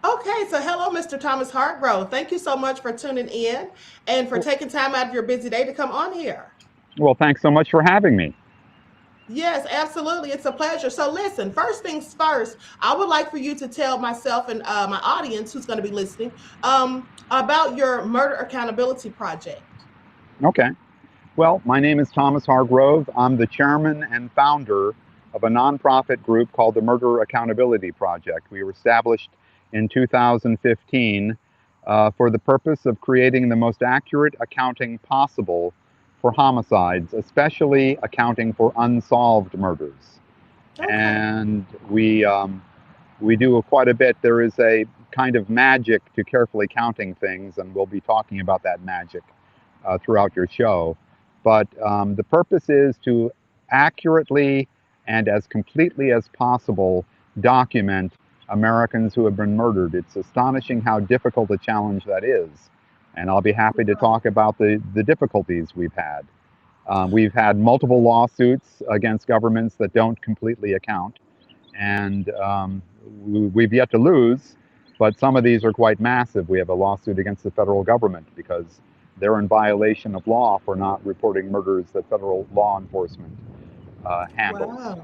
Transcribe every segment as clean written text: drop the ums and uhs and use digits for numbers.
Okay, so hello, Mr. Thomas Hargrove. Thank you so much for tuning in and for taking time out of your busy day to come on here. Well, thanks so much for having me. Yes, absolutely. It's a pleasure. So, listen, first things first, I would like for you to tell myself and my audience who's going to be listening about your murder accountability project. Okay. Well, my name is Thomas Hargrove. I'm the chairman and founder of a nonprofit group called the Murder Accountability Project. We were established in 2015 for the purpose of creating the most accurate accounting possible for homicides, especially accounting for unsolved murders. Okay. And we do quite a bit. There is a kind of magic to carefully counting things, and we'll be talking about that magic throughout your show. But the purpose is to accurately and as completely as possible document Americans who have been murdered. It's astonishing how difficult a challenge that is. And I'll be happy to Right. talk about the difficulties we've had. We've had multiple lawsuits against governments that don't completely account, and we've yet to lose, but some of these are quite massive. We have a lawsuit against the federal government because they're in violation of law for not reporting murders that federal law enforcement handles. Wow.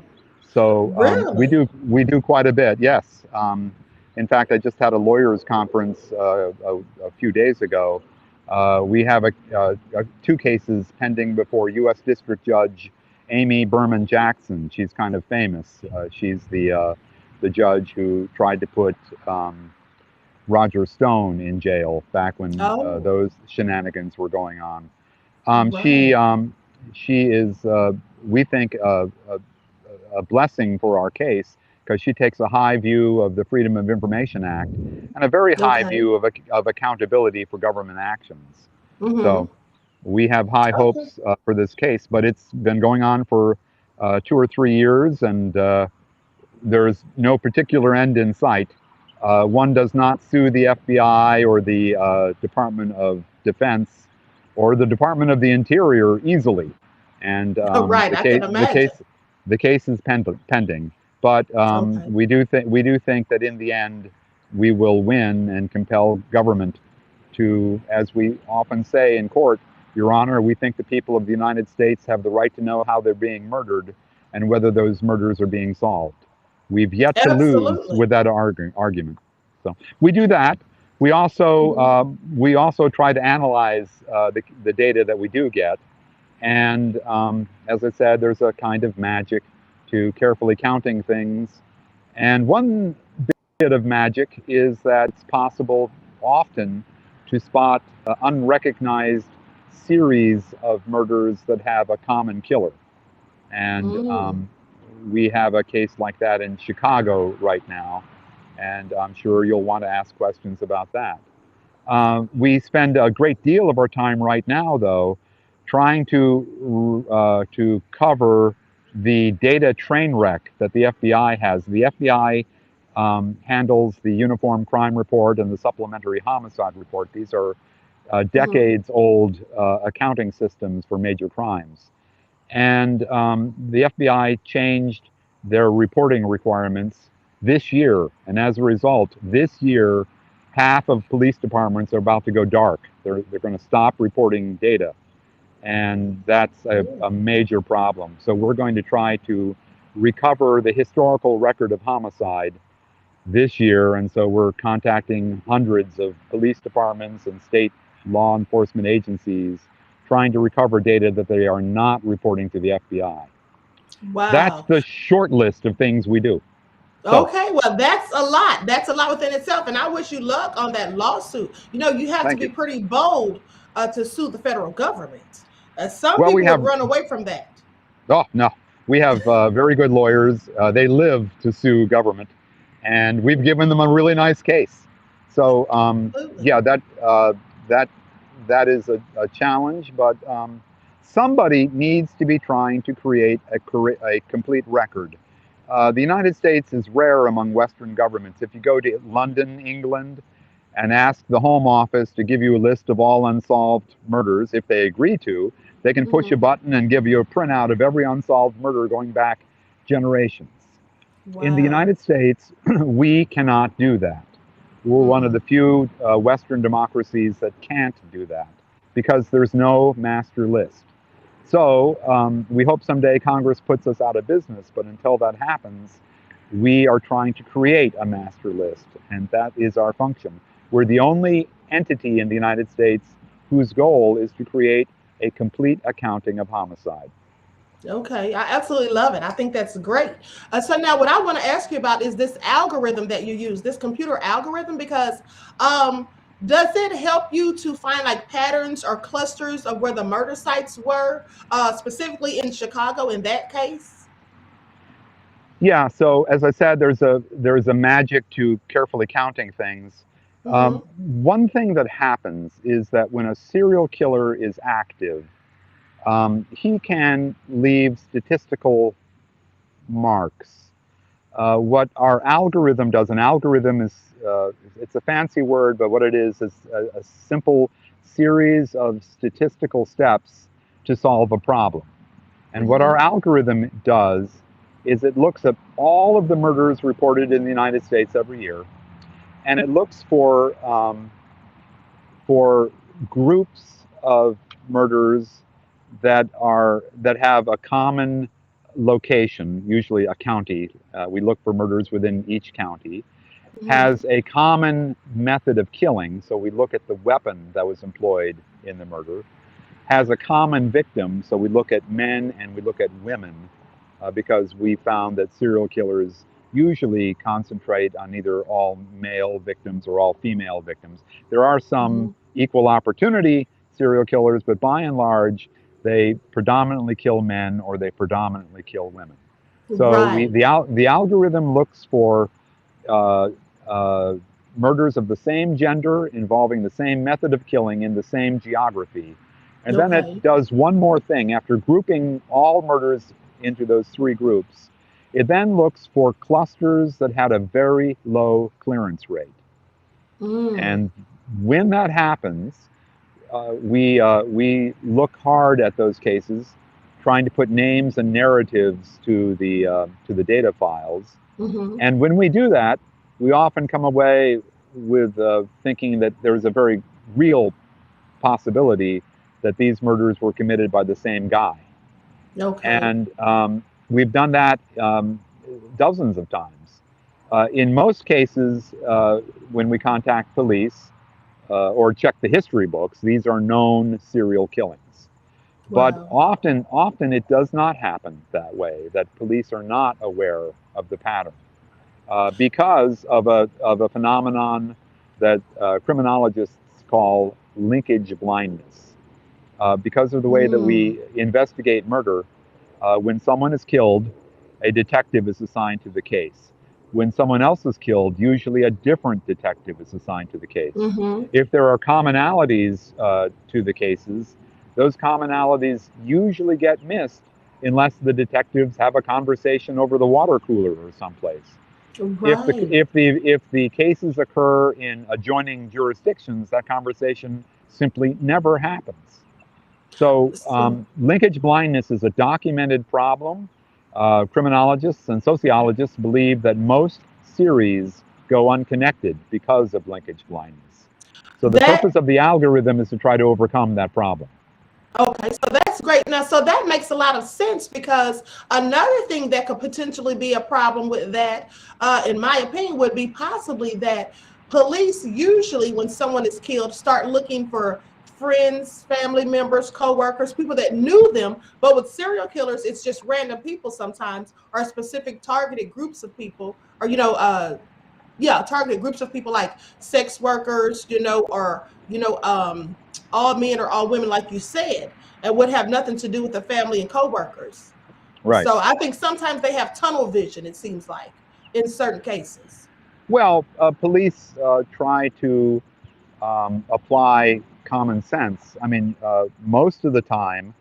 So Really? we do quite a bit. Yes. In fact, I just had a lawyers conference a few days ago. We have two cases pending before U.S. District Judge Amy Berman Jackson. She's kind of famous. She's the judge who tried to put Roger Stone in jail back when Oh, those shenanigans were going on. Um, she right. um, she is, we think, a blessing for our case because she takes a high view of the Freedom of Information Act and a very high Okay. view of accountability for government actions. So Mm-hmm. we have high Okay. hopes for this case, but it's been going on for 2 or 3 years, and there's no particular end in sight. One does not sue the FBI or the Department of Defense or the Department of the Interior easily, and Right. I can imagine. the case is pending. But Okay. we do think that in the end we will win and compel government to, as we often say in court, Your Honor, we think the people of the United States have the right to know how they're being murdered and whether those murders are being solved. We've yet to lose Absolutely. with that argument. So we do that. Mhm. We also try to analyze the data that we do get, and as I said, there's a kind of magic to carefully counting things. And one bit of magic is that it's possible often to spot unrecognized series of murders that have a common killer. And Mm. we have a case like that in Chicago right now, and I'm sure you'll want to ask questions about that. We spend a great deal of our time right now, though, trying to cover the data train wreck that the FBI has. The FBI handles the Uniform Crime Report and the Supplementary Homicide Report. These are Mhm. decades old accounting systems for major crimes. And the FBI changed their reporting requirements this year. And as a result, this year, half of police departments are about to go dark. They're going to stop reporting data. And that's a Really? major problem. So we're going to try to recover the historical record of homicide this year. And so we're contacting hundreds of police departments and state law enforcement agencies trying to recover data that they are not reporting to the FBI. That's Wow. the short list of things we do. So, Okay, well, that's a lot. That's a lot within itself. And I wish you luck on that lawsuit. You have to thank be you. pretty bold to sue the federal government. Some Well, we people would have, run away from that. oh, no, we have very good lawyers. They live to sue government, and we've given them a really nice case. So, Absolutely. yeah, that, that is a challenge, but somebody needs to be trying to create a complete record. The United States is rare among Western governments. If you go to London, England, and ask the Home Office to give you a list of all unsolved murders, if they agree to, they can push a Hmm. button and give you a printout of every unsolved murder going back generations. In the Wow. United States, we cannot do that. We're one of Mm-hmm. the few Western democracies that can't do that because there's no master list. So we hope someday Congress puts us out of business, but until that happens, we are trying to create a master list, and that is our function. We're the only entity in the United States whose goal is to create a complete accounting of homicide. Okay, I absolutely love it. I think that's great. So now, what I want to ask you about is this algorithm that you use, this computer algorithm, because um, does it help you to find like patterns or clusters of where the murder sites were, specifically in Chicago in that case? Yeah. So as I said, there's a magic to carefully counting things. Mm-hmm. One thing that happens is that when a serial killer is active, he can leave statistical marks. What our algorithm does, an algorithm is, it's a fancy word, but what it is a simple series of statistical steps to solve a problem. And what Mm-hmm. our algorithm does is it looks at all of the murders reported in the United States every year, and it looks for groups of murders that have a common location, usually a county. We look for murders within each county. Mm-hmm. Has a common method of killing, so we look at the weapon that was employed in the murder. Has a common victim, so we look at men and we look at women, because we found that serial killers usually concentrate on either all male victims or all female victims. There are some Mm-hmm. equal opportunity serial killers, but by and large, they predominantly kill men or they predominantly kill women. So Right. the algorithm looks for uh, uh, murders of the same gender involving the same method of killing in the same geography. And then it Okay. does one more thing. After grouping all murders into those three groups, it then looks for clusters that had a very low clearance rate. Mm. And when that happens, we look hard at those cases, trying to put names and narratives to the data files. Mm-hmm. And when we do that, we often come away with thinking that there's a very real possibility that these murders were committed by the same guy. Okay. And we've done that dozens of times. In most cases, when we contact police or check the history books, these are known serial killings. But Wow. often it does not happen that way, that police are not aware of the pattern because of a phenomenon that criminologists call linkage blindness. Because of the way that Mm. we investigate murder, when someone is killed, a detective is assigned to the case. When someone else is killed, usually a different detective is assigned to the case. Mm-hmm. If there are commonalities to the cases, those commonalities usually get missed unless the detectives have a conversation over the water cooler or someplace. Right. If the cases occur in adjoining jurisdictions, that conversation simply never happens. So So, linkage blindness is a documented problem. Criminologists and sociologists believe that most series go unconnected because of linkage blindness. So the that purpose of the algorithm is to try to overcome that problem. okay, so that's great. Now, so that makes a lot of sense because another thing that could potentially be a problem with that, in my opinion, would be possibly that police usually, when someone is killed, start looking for friends, family members, co-workers, people that knew them. But with serial killers, it's just random people sometimes, or specific targeted groups of people, or yeah, targeted groups of people like sex workers, or all men or all women, like you said, and would have nothing to do with the family and coworkers. Right. So I think sometimes they have tunnel vision, it seems like, in certain cases. Well, police try to apply common sense. I mean, most of the time,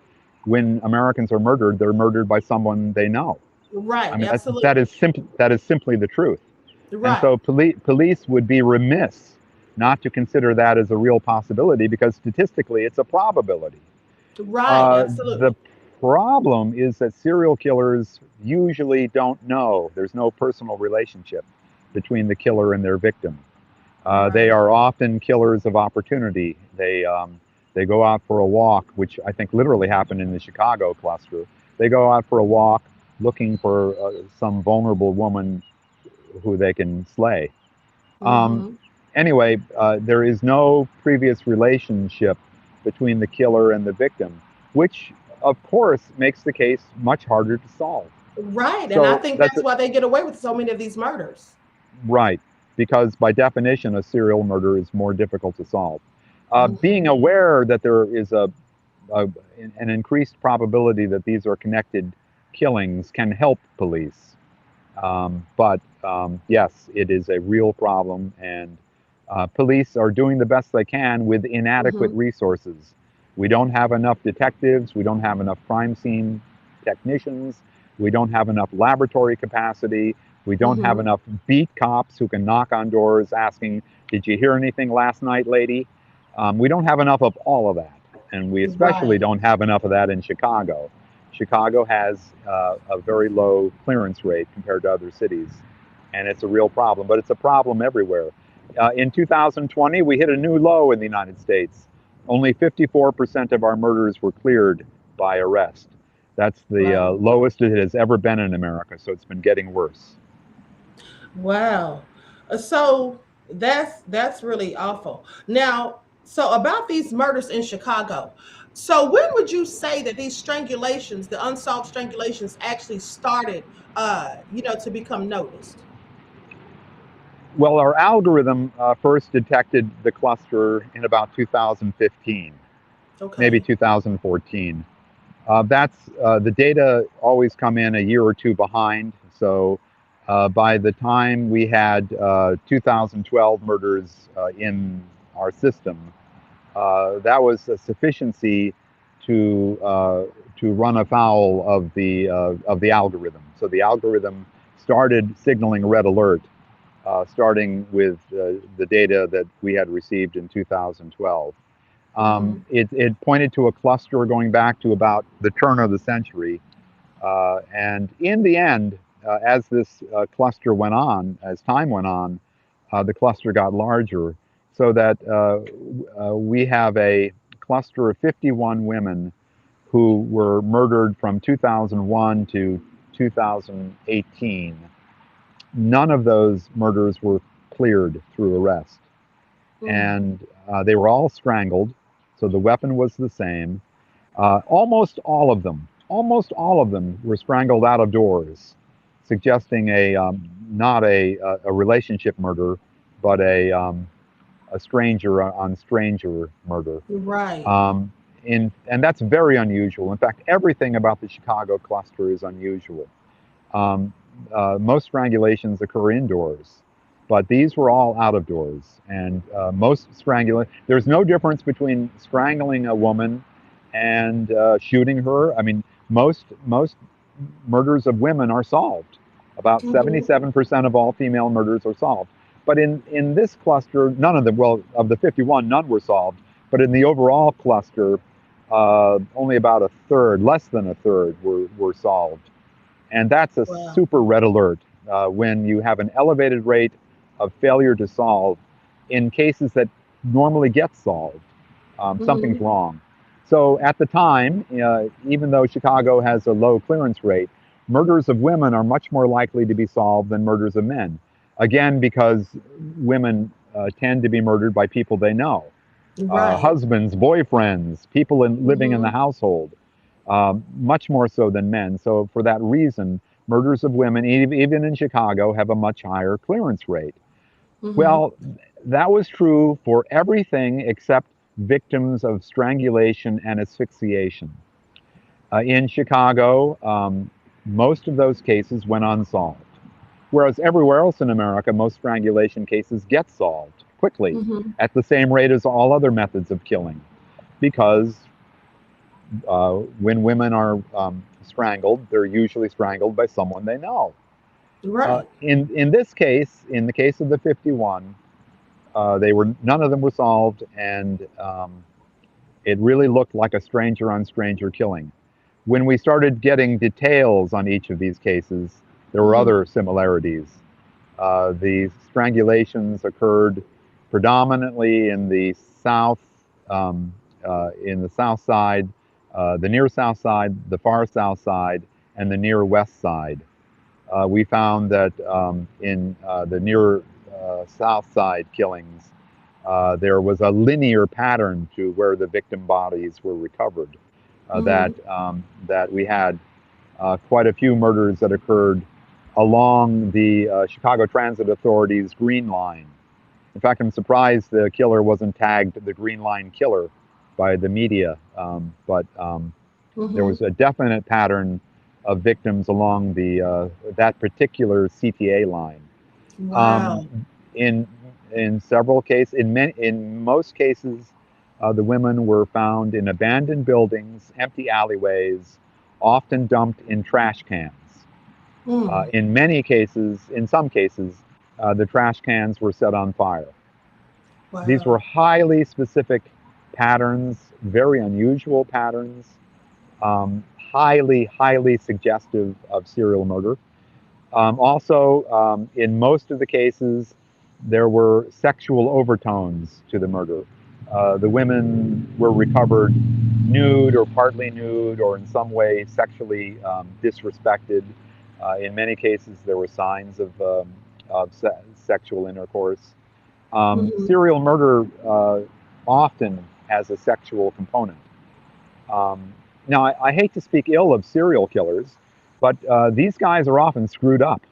when Americans are murdered, they're murdered by someone they know. I Right, mean, absolutely. that is simply the truth. And Right. so police would be remiss not to consider that as a real possibility because statistically it's a probability. Right, The absolutely. problem is that serial killers usually don't know. There's no personal relationship between the killer and their victim. They Right. are often killers of opportunity. They go out for a walk, which I think literally happened in the Chicago cluster. They go out for a walk looking for some vulnerable woman who they can slay. Um, Mm-hmm. anyway, there is no previous relationship between the killer and the victim, which of course makes the case much harder to solve. Right. And I So think that's that's why they get away with so many of these murders. right, because by definition, a serial murder is more difficult to solve. Being Mm-hmm. aware that there is a, an increased probability that these are connected killings can help police. But yes, it is a real problem, and police are doing the best they can with inadequate Mm-hmm. resources. We don't have enough detectives, we don't have enough crime scene technicians, we don't have enough laboratory capacity, we don't have Mm-hmm. enough beat cops who can knock on doors asking, "Did you hear anything last night, lady?" We don't have enough of all of that, and we especially Right. don't have enough of that in Chicago. Chicago has a very low clearance rate compared to other cities, and it's a real problem. But it's a problem everywhere. In 2020, we hit a new low in the United States. Only 54% of our murders were cleared by arrest. That's the Wow. lowest it has ever been in America, so it's been getting worse. Wow. So that's really awful. Now, so about these murders in Chicago. So when would you say that these strangulations, the unsolved strangulations actually started to become noticed? Well, our algorithm first detected the cluster in about 2015, maybe Okay. 2014. The data always come in a year or two behind. So by the time we had 2012 murders in our system, that was a sufficiency to uh, to run afoul of the algorithm. So the algorithm started signaling red alert, starting with the data that we had received in 2012. Mm-hmm. It pointed to a cluster going back to about the turn of the century. And in the end, as this cluster went on, as time went on, the cluster got larger so that we have a cluster of 51 women who were murdered from 2001 to 2018. None of those murders were cleared through arrest, Mm. and they were all strangled, so the weapon was the same. Almost all of them were strangled out of doors, suggesting a not a relationship murder, but a stranger on stranger murder. Right. Um, and that's very unusual. In fact, everything about the Chicago cluster is unusual. Um, Most strangulations occur indoors, but these were all out of doors. And there's no difference between strangling a woman and shooting her. I mean, most murders of women are solved. About Mm-hmm. 77% of all female murders are solved. But in this cluster, none of them, well, of the 51, none were solved. But in the overall cluster, only about a third, less than a third, were solved. And that's a Wow. super red alert when you have an elevated rate of failure to solve in cases that normally get solved. Something's Mm-hmm. wrong. So at the time, even though Chicago has a low clearance rate, murders of women are much more likely to be solved than murders of men. Again, because women tend to be murdered by people they know, Right. husbands, boyfriends, people living in the Mm-hmm. household, much more so than men. So for that reason, murders of women, even in Chicago, have a much higher clearance rate. Mm-hmm. Well, that was true for everything except victims of strangulation and asphyxiation. In Chicago, most of those cases went unsolved. Whereas everywhere else in America, most strangulation cases get solved quickly Mm-hmm. at the same rate as all other methods of killing. Because when women are strangled, they're usually strangled by someone they know. Right. In this case, in the case of the 51, they were none of them were solved, and it really looked like a stranger on stranger killing. When we started getting details on each of these cases, there were Mm-hmm. other similarities. The strangulations occurred predominantly in the south side, the near south side, the far south side, and the near west side. We found that in the near south side killings, there was a linear pattern to where the victim bodies were recovered. Mm-hmm. That we had quite a few murders that occurred along the Chicago Transit Authority's Green Line. In fact, I'm surprised the killer wasn't tagged the Green Line killer by the media, but there Mm-hmm. was a definite pattern of victims along the that particular CTA line. Um, Wow. in in several cases, in most cases, the women were found in abandoned buildings, empty alleyways, often dumped in trash cans. Mm. In many cases, in some cases, the trash cans were set on fire. These were Wow. highly specific patterns, very unusual patterns, highly suggestive of serial murder. Also, in most of the cases, there were sexual overtones to the murder. The women were recovered nude or partly nude or in some way sexually disrespected. In many cases, there were signs of sexual intercourse. Mm-hmm. Serial murder often has a sexual component. Um, Now, I hate to speak ill of serial killers, but these guys are often screwed up,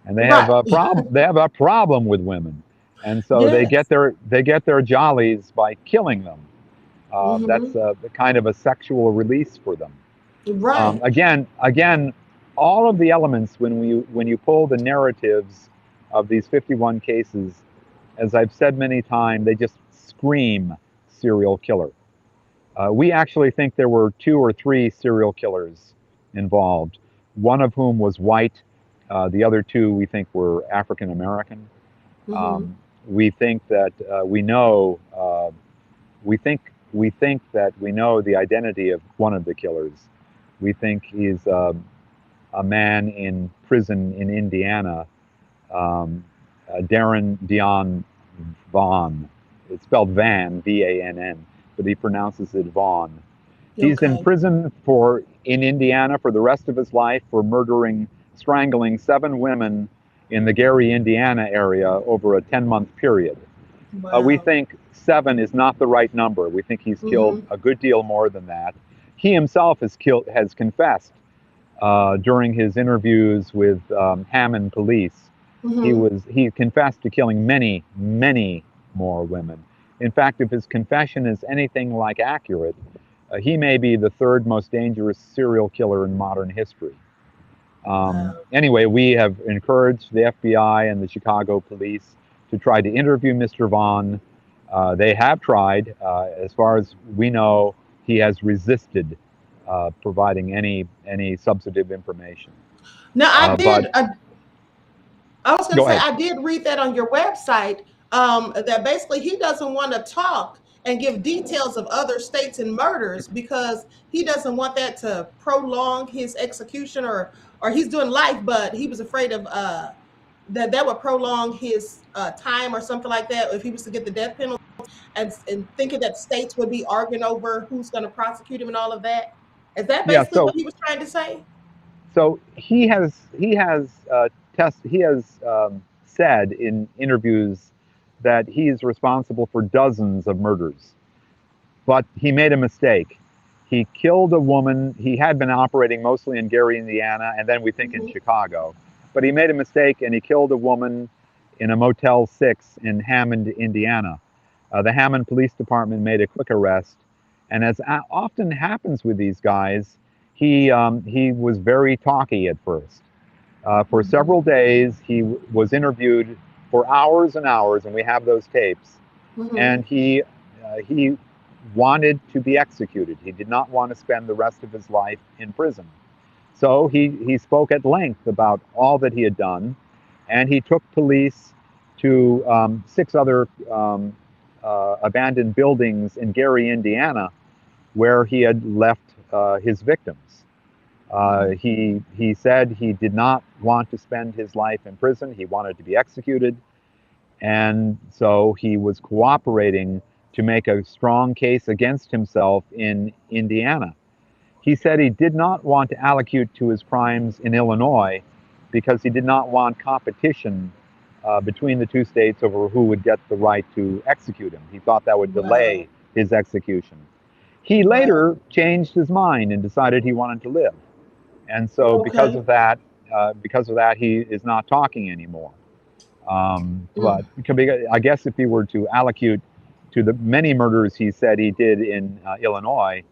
and they have Right. a problem. They have a problem with women, and so Yes. they get their jollies by killing them. That's Mm-hmm. kind of a sexual release for them. Right. Again, all of the elements when you pull the narratives of these 51 cases, as I've said many times, they just scream serial killer. We actually think there were two or three serial killers involved, one of whom was white. The other two we think were African American. Mm-hmm. Um, we think that we know. We think that we know the identity of one of the killers. We think he's a man in prison in Indiana, um, Darren Dion Vaughn. It's spelled Van, V-A-N-N, but he pronounces it Vaughn. He's in Okay. prison in Indiana for the rest of his life for strangling 7 women in the Gary, Indiana area over a 10-month period. We Wow. think 7 is not the right number. We think he's killed Mm-hmm. a good deal more than that. He himself has confessed during his interviews with Hammond police. Mm-hmm. He confessed to killing many more women. In fact, if his confession is anything like accurate, he may be the third most dangerous serial killer in modern history. Wow. Anyway, we have encouraged the FBI and the Chicago police to try to interview Mr. Vaughn. They have tried. As far as we know, he has resisted providing any substantive information. Now I But did. I was going go to say ahead. I did read that on your website. That basically he doesn't want to talk and give details of other states and murders because he doesn't want that to prolong his execution, or he's doing life, but he was afraid of that would prolong his time or something like that if he was to get the death penalty, and thinking that states would be arguing over who's going to prosecute him and all of that. Is that Yeah. basically what he was trying to say? So he has said in interviews that he is responsible for dozens of murders. But he made a mistake. He killed a woman. He had been operating mostly in Gary, Indiana, and then we think in Mm-hmm. Chicago. But he made a mistake and he killed a woman in a Motel 6 in Hammond, Indiana. The Hammond Police Department made a quick arrest. And as often happens with these guys, he was very talky at first. For Mm-hmm. several days, he was interviewed for hours and hours, and we have those tapes. Mm-hmm. And he wanted to be executed. He did not want to spend the rest of his life in prison. So he spoke at length about all that he had done, and he took police to 6 other abandoned buildings in Gary, Indiana, where he had left his victims. He said he did not want to spend his life in prison. He wanted to be executed, And so he was cooperating to make a strong case against himself in Indiana. He said he did not want to allocute to his crimes in Illinois because he did not want competition between the two states over who would get the right to execute him. He thought that would Wow. delay his execution. He Wow. later changed his mind and decided he wanted to live. And so Okay. because of that, he is not talking anymore. Mm. But I guess if he were to allocute to the many murders he said he did in Illinois,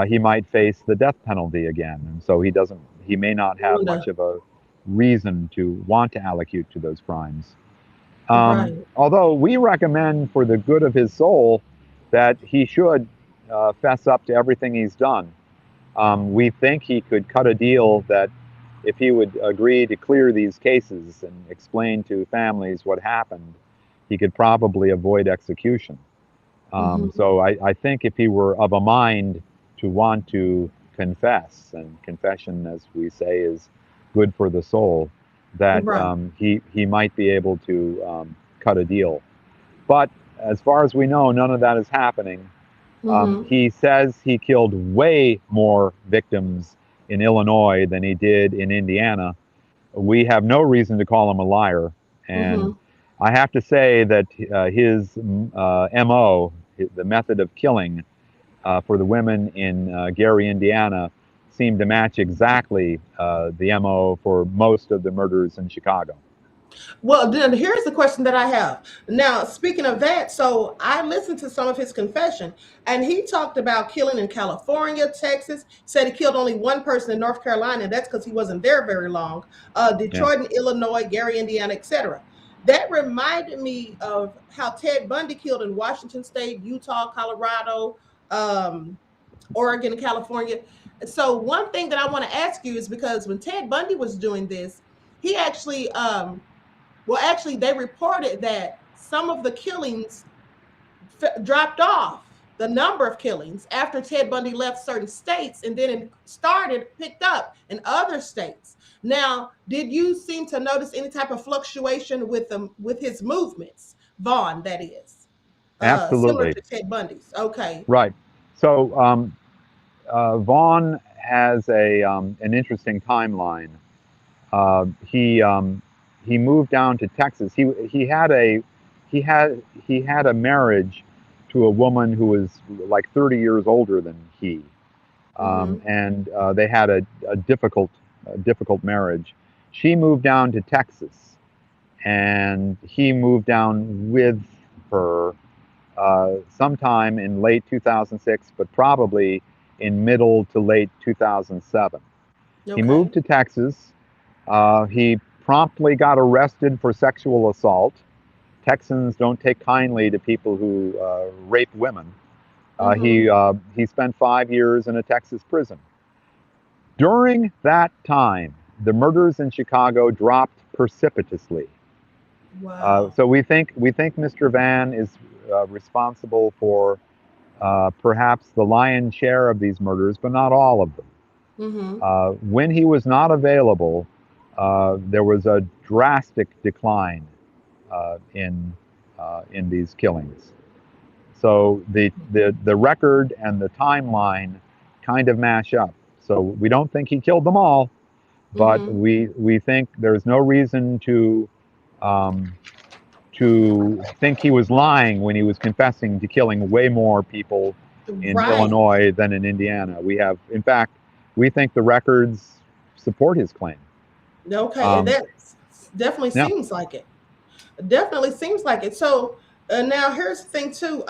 he might face the death penalty again. And so he may not have much Wonder. of a reason to want to allocute to those crimes. Right. Although we recommend for the good of his soul that he should fess up to everything he's done. We think he could cut a deal that if he would agree to clear these cases and explain to families what happened, he could probably avoid execution. Hmm. So I think if he were of a mind to want to confess, and confession, as we say, is good for the soul, that Right. he might be able to cut a deal. But as far as we know, none of that is happening. Hmm. He says he killed way more victims in Illinois than he did in Indiana. We have no reason to call him a liar. And Hmm. I have to say that his MO, the method of killing for the women in Gary, Indiana, seemed to match exactly the MO for most of the murders in Chicago. Well, then here's the question that I have. Now, speaking of that, so I listened to some of his confession, and he talked about killing in California, Texas. Said he killed only one person in North Carolina, and that's because he wasn't there very long. Yeah, Detroit and Illinois, Gary, Indiana, etc. That reminded me of how Ted Bundy killed in Washington State, Utah, Colorado, um, Oregon, and California. So one thing that I want to ask you is because when Ted Bundy was doing this, he actually actually, they reported that some of the killings dropped off, the number of killings, after Ted Bundy left certain states and then it picked up in other states. Now, did you seem to notice any type of fluctuation with his movements, Vaughn, that is, similar absolutely. to Ted Bundy's? Okay. Right. So Vaughn has an interesting timeline. He moved down to Texas. He had a marriage to a woman who was like 30 years older than he, Mm-hmm. and they had a difficult marriage. She moved down to Texas, and he moved down with her sometime in late 2006, but probably in middle to late 2007. He moved Okay. to Texas. He promptly got arrested for sexual assault. Texans don't take kindly to people who rape women. Mm-hmm. He spent 5 years in a Texas prison. During that time, the murders in Chicago dropped precipitously. Wow. So we think Mr. Van is responsible for perhaps the lion's share of these murders, but not all of them. Mm-hmm. When he was not available, there was a drastic decline in these killings. So the record and the timeline kind of mash up. So we don't think he killed them all, but Mm-hmm. we think there's no reason um, to think he was lying when he was confessing to killing way more people in Right. Illinois than in Indiana. In fact, we think the records support his claim. Okay, and Um, that definitely yeah, seems like it. Definitely seems like it. So now here's the thing too.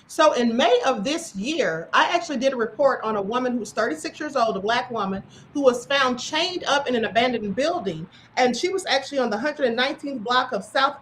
So in May of this year, I actually did a report on a woman who's 36 years old, a black woman who was found chained up in an abandoned building, and she was actually on the 119th block of South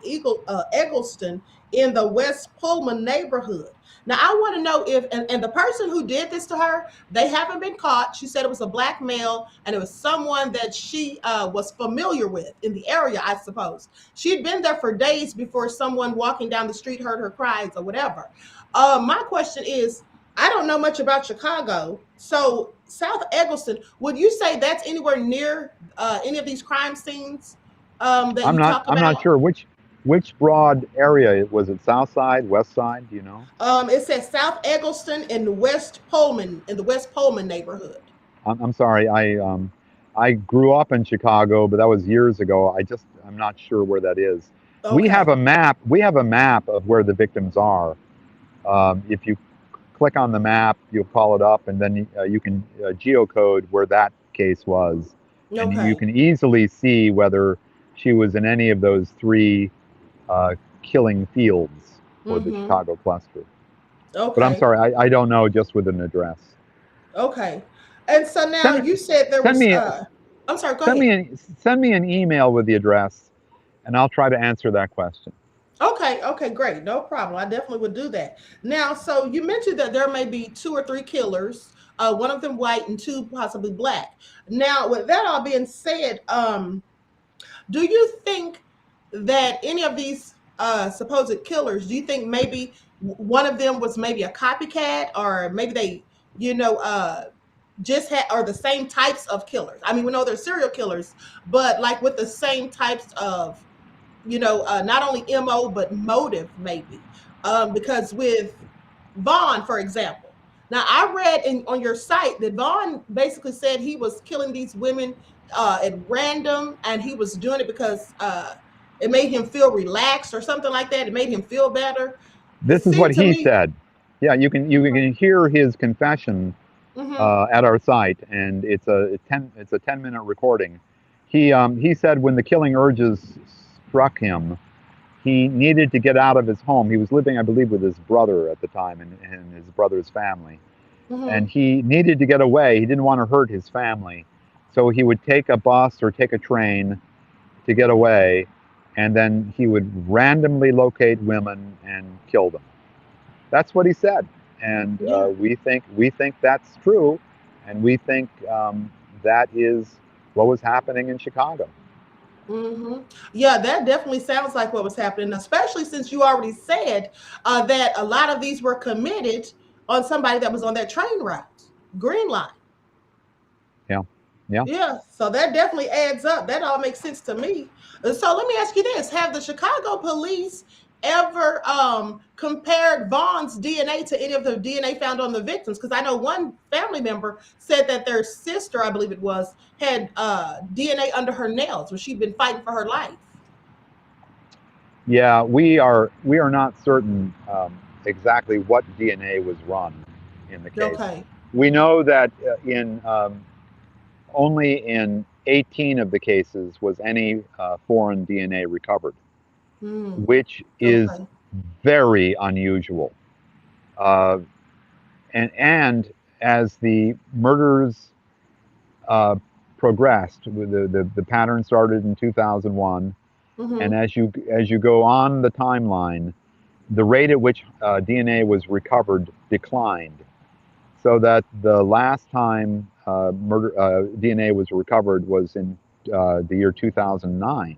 Eggleston in the West Pullman neighborhood. Now I want to know if and the person who did this to her, they haven't been caught. She said it was a black male and it was someone that she was familiar with in the area, I suppose. She'd been there for days before someone walking down the street heard her cries or whatever. My question is, I don't know much about Chicago. So South Eggleston, would you say that's anywhere near any of these crime scenes that you talk I'm not about? sure Which broad area? Was it South Side, West Side? Do you know? It says South Eggleston in West Pullman, in the West Pullman neighborhood. I'm sorry. I grew up in Chicago, but that was years ago. I'm not sure where that is. We have Okay. a map. We have a map of where the victims are. If you click on the map, you'll call it up, and then you can geocode where that case was, and you Okay. can easily see whether she was in any of those three uh, killing fields for the Mm-hmm. Chicago cluster. But I'm Okay. sorry, I don't know just with an address. Okay. And so now Send you said there send was me I'm sorry, go send ahead. me send me an email with the address, and I'll try to answer that question. Okay, okay, great. No problem. I definitely would do that. Now, so you mentioned that there may be two or three killers, one of them white and two possibly black. Now, with that all being said, do you think that any of these supposed killers, do you think maybe one of them was maybe a copycat, or maybe they, you know, just had are the same types of killers? I mean, we know they're serial killers, but like with the same types of, not only MO but motive maybe. Because with Vaughn, for example, now I read on your site that Vaughn basically said he was killing these women at random, and he was doing it because it made him feel relaxed or something like that. It made him feel better. It This is what seemed to he me. said. Yeah, you can hear his confession Mm-hmm, at our site, and it's a 10-minute recording. He said when the killing urges struck him, he needed to get out of his home. He was living, I believe, with his brother at the time and his brother's family, and mm-hmm. he needed to get away. He didn't want to hurt his family, so he would take a bus or take a train to get away, and then he would randomly locate women and kill them. That's what he said, and Yeah. we think that's true, and we think that is what was happening in Chicago. Hmm. Yeah, that definitely sounds like what was happening, especially since you already said that a lot of these were committed on somebody that was on that train route, Green Line. Yeah, yeah. Yeah, so that definitely adds up. That all makes sense to me. So let me ask you this: have the Chicago police ever compared Vaughn's DNA to any of the DNA found on the victims? Because I know one family member said that their sister, I believe it was, had DNA under her nails when she'd been fighting for her life. Yeah, we are not certain exactly what DNA was run in the case. Okay. We know that in only in 18 of the cases was any foreign DNA recovered, Hmm. which is Okay. very unusual. Uh, and as the murders uh, progressed, the pattern started in 2001, and Mm-hmm. as you go on the timeline, the rate at which DNA was recovered declined, so that the last time DNA was recovered was in the year 2009,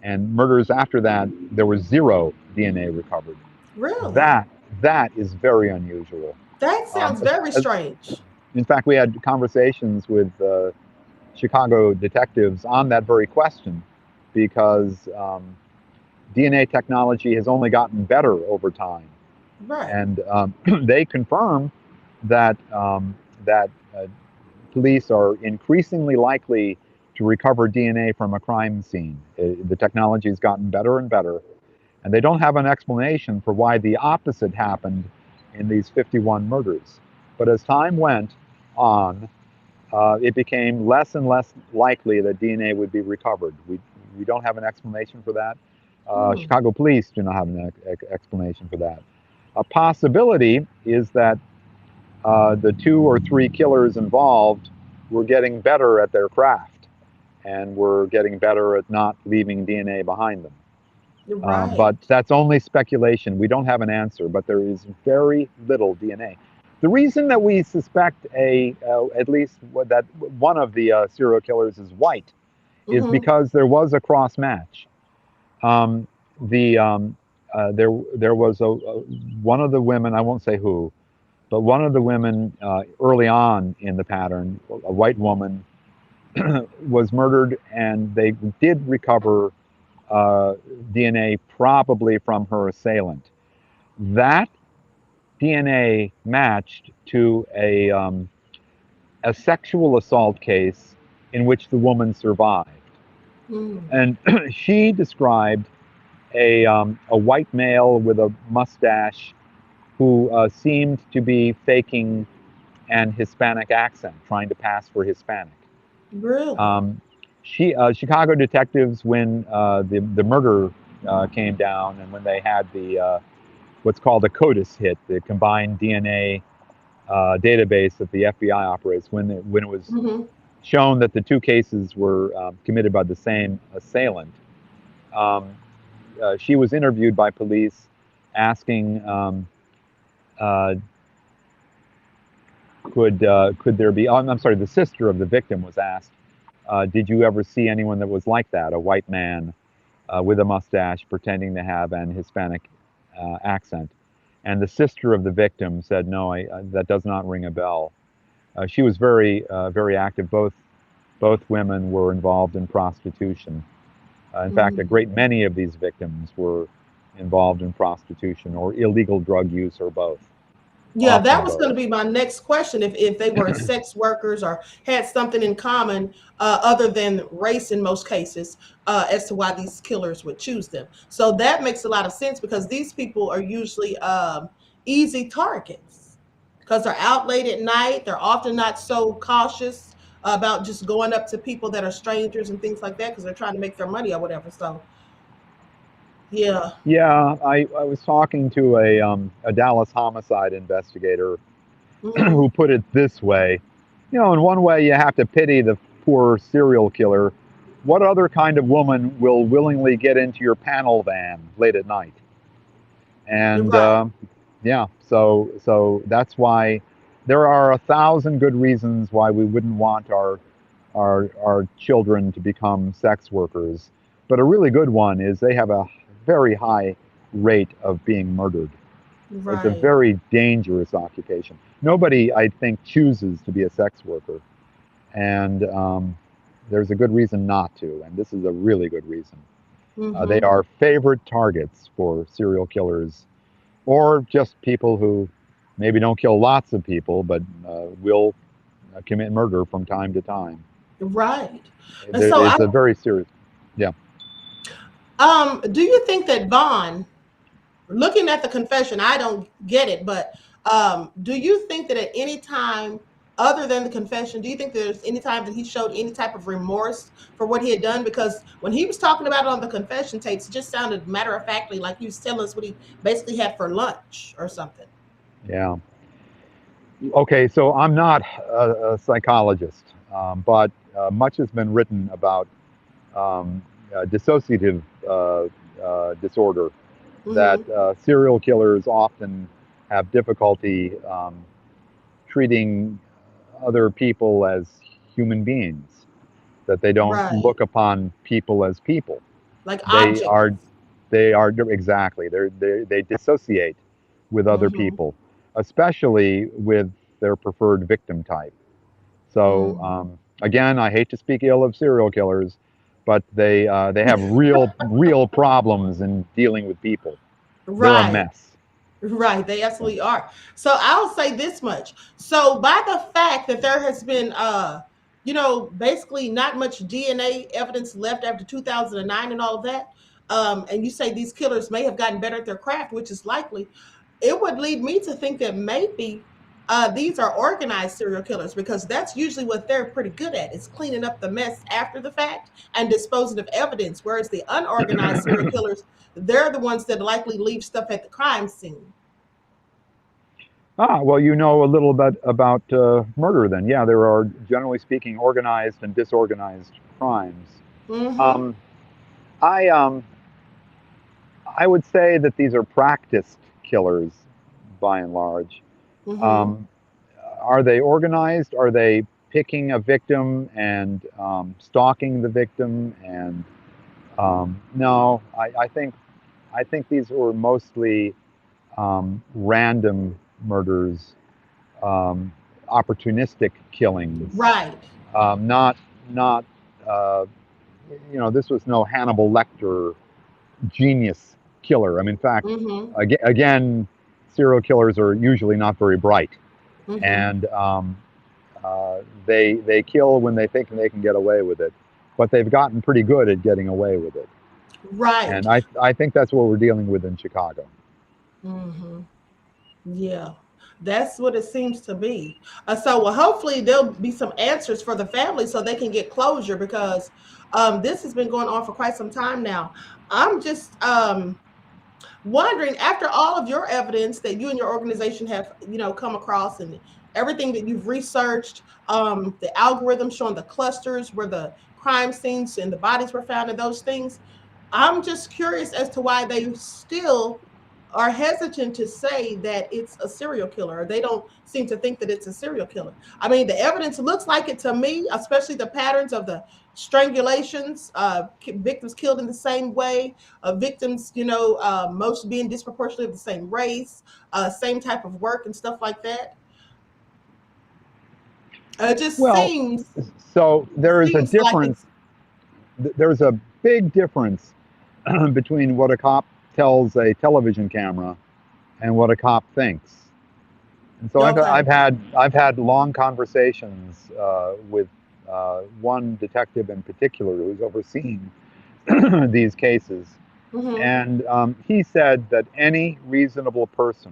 and murders after that there was zero DNA recovered. Really? That that is very unusual. That Um, sounds very strange. in fact, we had conversations with Chicago detectives on that very question because DNA technology has only gotten better over time, Right. and they confirm that police are increasingly likely to recover DNA from a crime scene. The technology has gotten better and better, and they don't have an explanation for why the opposite happened in these 51 murders. But as time went on, it became less and less likely that DNA would be recovered. We don't have an explanation for that. Hmm. Chicago police do not have an explanation for that. A possibility is that the two or three killers involved were getting better at their craft and were getting better at not leaving DNA behind them. You're But right. that's only speculation. We don't have an answer, but there is very little DNA. The reason that we suspect at least that one of the serial killers is white is Mm-hmm. because there was a cross match. Um, there was one of the women, I won't say who, but one of the women early on in the pattern, a white woman, was murdered, and they did recover uh, DNA probably from her assailant. That DNA matched to a sexual assault case in which the woman survived. Mm. And she described a white male with a mustache who seemed to be faking an Hispanic accent, trying to pass for Hispanic. Really? Um, Chicago detectives, when the murder came down, and when they had the what's called a CODIS hit, the combined DNA database that the FBI operates, when it was Hmm. shown that the two cases were committed by the same assailant, um, she was interviewed by police asking, uh, could there be? Oh, I'm sorry. The sister of the victim was asked, did you ever see anyone that was like that? A white man with a mustache pretending to have an Hispanic accent. And the sister of the victim said, no, that does not ring a bell. She was very active. Both women were involved in prostitution. In fact, a Mm. great many of these victims were involved in prostitution or illegal drug use or both, Yeah, that often was going both. to be my next question. If they were sex workers or had something in common other than race in most cases, as to why these killers would choose them. So that makes a lot of sense because these people are usually easy targets because they're out late at night. They're often not so cautious about just going up to people that are strangers and things like that because they're trying to make their money or whatever. So yeah. Yeah, I was talking to a Dallas homicide investigator Hmm. who put it this way. You know, in one way, you have to pity the poor serial killer. What other kind of woman will willingly get into your panel van late at night? And Right. yeah, so that's why there are 1,000 good reasons why we wouldn't want our children to become sex workers. But a really good one is they have a very high rate of being murdered. It's a Right. very dangerous occupation. Nobody, I think, chooses to be a sex worker, and there's a good reason not to, and this is a really good reason. They Hmm. are favorite targets for serial killers or just people who maybe don't kill lots of people, but will commit murder from time to time. Right. And There, so I it's a very serious, yeah. do you think that Vaughn, looking at the confession, I don't get it, but do you think that at any time other than the confession, do you think there's any time that he showed any type of remorse for what he had done? Because when he was talking about it on the confession tapes, it just sounded matter of factly like he was telling us what he basically had for lunch or something. Yeah. Okay, so I'm not a psychologist, but much has been written about um, dissociative disorder, that Mm-hmm. serial killers often have difficulty treating other people as human beings, that they don't Right. look upon people as people. Like They are, objects. they are exactly, they dissociate with other Mm-hmm. people, especially with their preferred victim type. So Mm-hmm. again, I hate to speak ill of serial killers, but they have real problems in dealing with people. They're a Right. mess. Right, they So, absolutely are. So I'll say this much. So by the fact that there has been basically not much DNA evidence left after 2009 and all of that, and you say these killers may have gotten better at their craft, which is likely, it would lead me to think that maybe these are organized serial killers because that's usually what they're pretty good at is cleaning up the mess after the fact and disposing of evidence. Whereas the unorganized serial killers, they're the ones that likely leave stuff at the crime scene. well, you know a little bit about murder then. Yeah, there are, generally speaking, organized and disorganized crimes. Mm-hmm. Um, I, um, I would say that these are practiced killers by and large. Mm-hmm. Um, are they organized? Are they picking a victim and stalking the victim? And no, I think these were mostly random murders, um, opportunistic killings, Right. not uh, this was no Hannibal Lecter genius killer. I mean, in fact, Mm-hmm. again, serial killers are usually not very bright, Mm-hmm. and they kill when they think they can get away with it, but they've gotten pretty good at getting away with it. Right. And I think that's what we're dealing with in Chicago. Mm-hmm. Yeah, that's what it seems to be. So, well, hopefully there'll be some answers for the family so they can get closure because this has been going on for quite some time now. I'm just wondering, after all of your evidence that you and your organization have, come across and everything that you've researched, the algorithm showing the clusters where the crime scenes and the bodies were found and those things, I'm just curious as to why they still are hesitant to say that it's a serial killer, or they don't seem to think that it's a serial killer. I mean, the evidence looks like it to me, especially the patterns of the strangulations, victims killed in the same way, victims, most being disproportionately of the same race, same type of work and stuff like that. It just Well, so there is a seems like difference. it's There's a big difference between what a cop tells a television camera and what a cop thinks. And so okay. I've had long conversations with one detective in particular who's overseen these cases, Mm-hmm. and he said that any reasonable person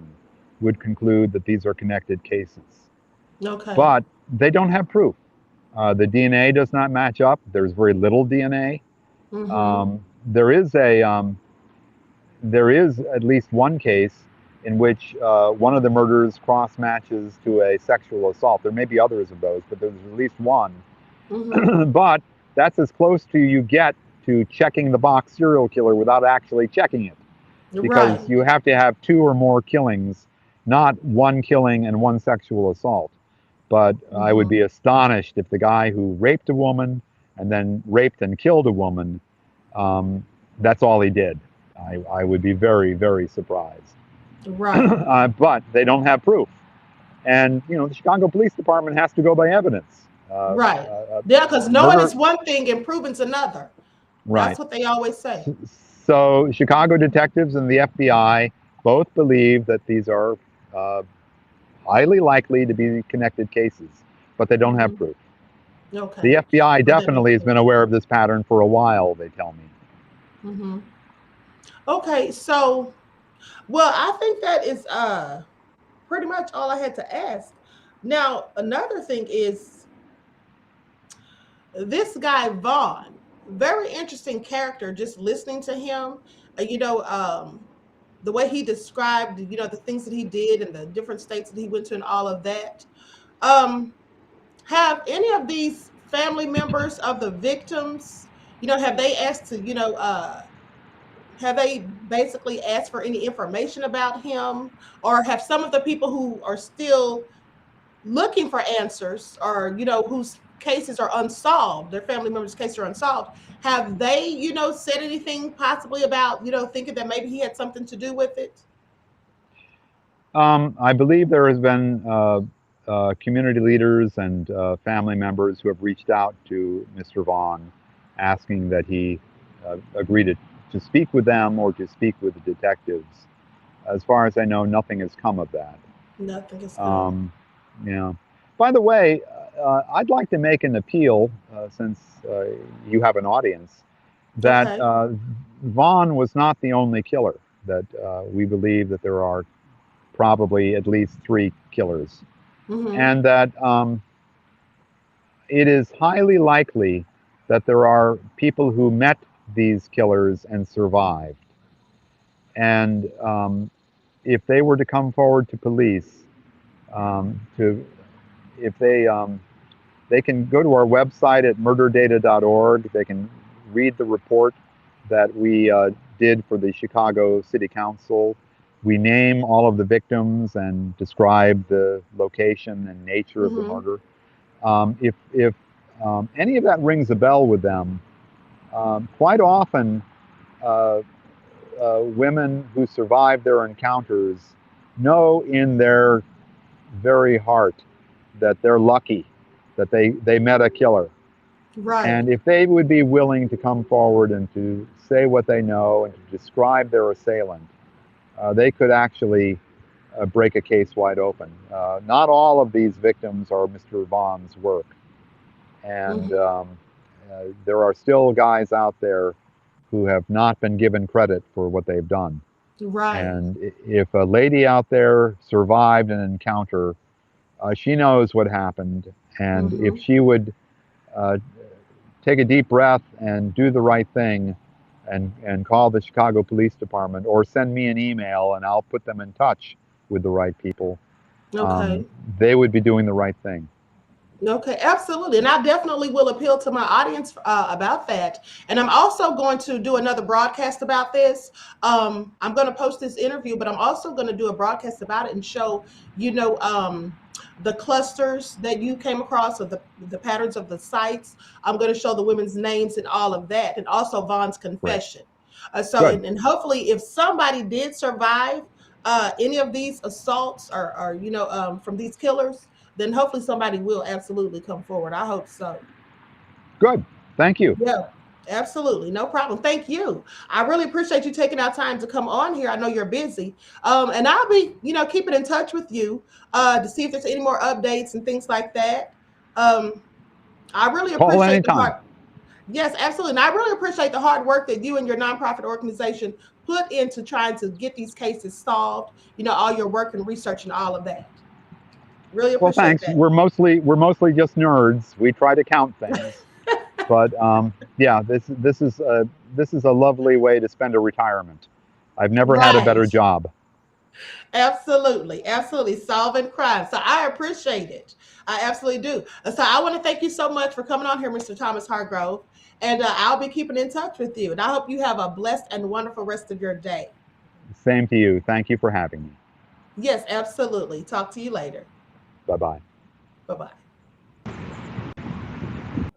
would conclude that these are connected cases, Okay. but they don't have proof. The DNA does not match up. There's very little DNA. Mm-hmm. There is at least one case in which one of the murders cross matches to a sexual assault. There may be others of those, but there's at least one. Mm-hmm. But that's as close to you get to checking the box serial killer without actually checking it, because Right. you have to have two or more killings, not one killing and one sexual assault. But I would Mm-hmm. be astonished if the guy who raped a woman and then raped and killed a woman, um, that's all he did. I would be very, very surprised. Right. But they don't have proof. And, the Chicago Police Department has to go by evidence. Right. Yeah, because knowing Murder, is one thing and proving's another. That's right. what they always say. So Chicago detectives and the FBI both believe that these are uh, highly likely to be connected cases, but they don't have Mm-hmm. proof. The Okay. FBI Well, that definitely makes has been sense. aware of this pattern for a while, they tell me. Mm-hmm. Okay, so well, I think that is pretty much all I had to ask. Now, another thing is this guy Vaughn, very interesting character. Just listening to him, uh, you know, um, the way he described, the things that he did and the different states that he went to and all of that. Um, have any of these family members of the victims, have they asked to, have they basically asked for any information about him, or have some of the people who are still looking for answers, or whose cases are unsolved, their family members' cases are unsolved, have they said anything possibly about thinking that maybe he had something to do with it? I believe there has been community leaders and family members who have reached out to Mr. Vaughn, asking that he agree to speak with them or to speak with the detectives. As far as I know, nothing has come of that. Nothing has come. Um, yeah. By the way, I'd like to make an appeal, since you have an audience, that Okay. Vaughn was not the only killer. That we believe that there are probably at least three killers, Mm-hmm. and that it is highly likely that there are people who met these killers and survived. And if they were to come forward to police, to if they can go to our website at murderdata.org. They can read the report that we did for the Chicago City Council. We name all of the victims and describe the location and nature of the Mm-hmm. murder. If any of that rings a bell with them, quite often uh, women who survive their encounters know in their very heart that they're lucky that they met a killer. Right. And if they would be willing to come forward and to say what they know and to describe their assailant, they could actually break a case wide open. Not all of these victims are Mr. Vaughn's work, and Mhm. there are still guys out there who have not been given credit for what they've done. Right. And if a lady out there survived an encounter, she knows what happened. And if Mhm. she would uh, take a deep breath and do the right thing and call the Chicago Police Department or send me an email and I'll put them in touch with the right people, um, Okay. they would be doing the right thing. Okay, absolutely. And I definitely will appeal to my audience about that. And I'm also going to do another broadcast about this. I'm going to post this interview, but I'm also going to do a broadcast about it and show, you know, the clusters that you came across, or the patterns of the sites. I'm going to show the women's names and all of that, and also Vaughn's Great. confession. So, Good. and hopefully, if somebody did survive any of these assaults, or from these killers, then hopefully somebody will absolutely come forward. I hope so. Good. Thank you. Yeah, absolutely. No problem. Thank you. I really appreciate you taking out time to come on here. I know you're busy. And I'll be, keeping in touch with you to see if there's any more updates and things like that. Um, I really Call appreciate the anytime. hard, yes, absolutely. And I really appreciate the hard work that you and your nonprofit organization put into trying to get these cases solved, all your work and research and all of that. Really Well, appreciate thanks. that. We're mostly just nerds. We try to count things, but yeah, this is a lovely way to spend a retirement. I've never had a better Right. job. Absolutely, absolutely, solving crime. So I appreciate it. I absolutely do. So I want to thank you so much for coming on here, Mr. Thomas Hargrove, and I'll be keeping in touch with you. And I hope you have a blessed and wonderful rest of your day. Same to you. Thank you for having me. Yes, absolutely. Talk to you later. Bye bye. Bye bye.